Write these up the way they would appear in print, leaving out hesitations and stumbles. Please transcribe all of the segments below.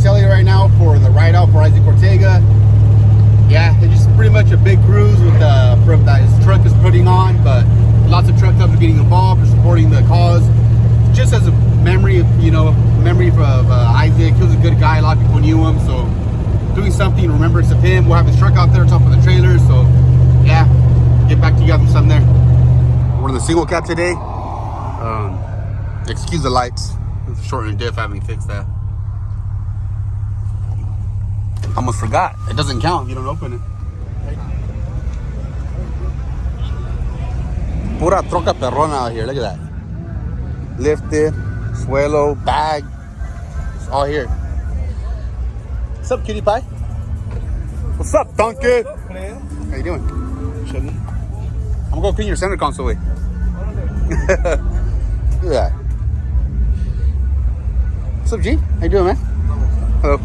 selling it right now for the ride out for Isaac Ortega. Yeah, it's just pretty much a big cruise with from that his truck is putting on, but lots of truck clubs are getting involved for supporting the cause. Just as a memory of, Isaac. He was a good guy. A lot of people knew him, so doing something in remembrance of him. We'll have his truck out there on top of the trailer. So yeah, get back to you guys with something there. We're in the single cab today. Excuse the lights. It's short and diff. I haven't fixed that. Almost forgot. It doesn't count if you don't open it. Pura troca perrona out here. Look at that. Lifted, suelo, bag. It's all here. What's up, cutie pie? What's up, donkey? What's up, man? How you doing? Chilling. I'm gonna go clean your center console away. Look at that. What's up, G? How you doing, man? Hello.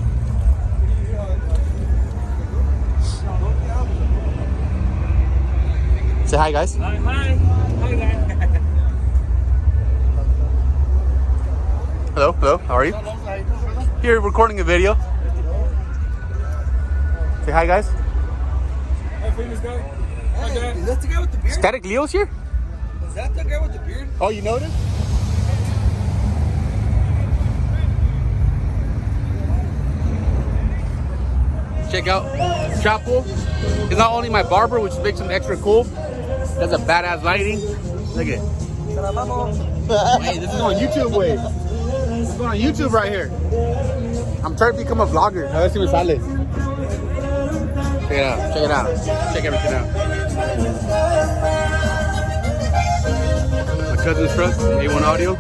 Say hi, guys. Hi, guys. Hello, hello. How are you? Here, recording a video. Say hi, guys. Hi, famous guy. Hi, guy. Is that the guy with the beard? Static Leo's here? Is that the guy with the beard? Oh, you know him? Check out Chapo. He's not only my barber, which makes him extra cool. That's a badass lighting. Look at it. Wait, this is on YouTube, wait. This is going on YouTube right here. I'm trying to become a vlogger. A ver si me sale. Check it out, check it out. Check everything out. My cousin's truck, A1 Audio.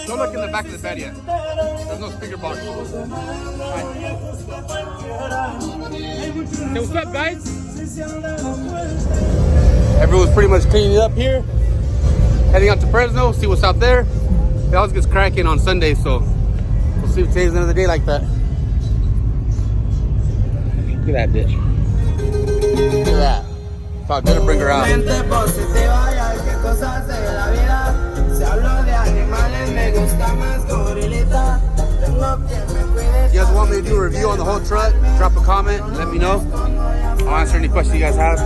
Don't look in the back of the bed yet. There's no speaker box. Hey, what's up, guys? Everyone's pretty much cleaning up here. Heading out to Fresno, see what's out there. It always gets cracking on Sunday, so we'll see if today's another day like that. Look at that bitch. Look at that. Thought I'd better bring her out. If you guys want me to do a review on the whole truck, drop a comment, let me know. I'll answer any questions you guys have.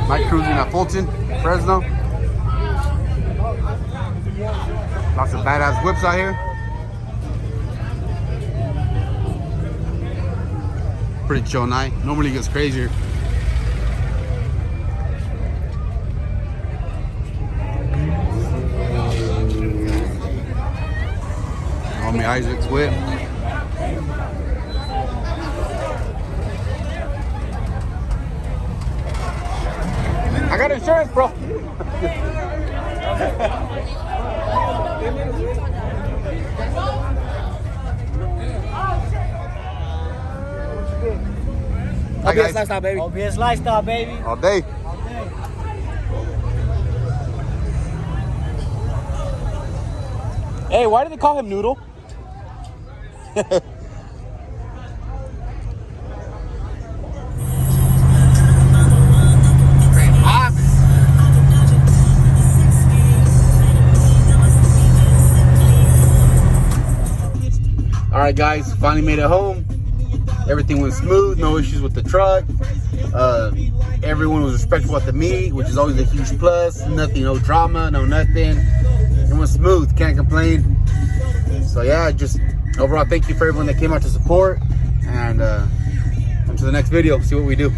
Mike cruising at Fulton, Fresno. Lots of badass whips out here. Pretty chill night. Normally it gets crazier. Homie Isaac's whip. I got insurance, bro. OBS lifestyle, baby. OBS lifestyle, baby. All day. Hey, why do they call him Noodle? All right, guys, finally made it home. Everything went smooth, no issues with the truck. Everyone was respectful at the meet, which is always a huge plus. Nothing, no drama, no nothing. It went smooth, can't complain. So yeah, just overall, thank you for everyone that came out to support. And on to the next video, see what we do.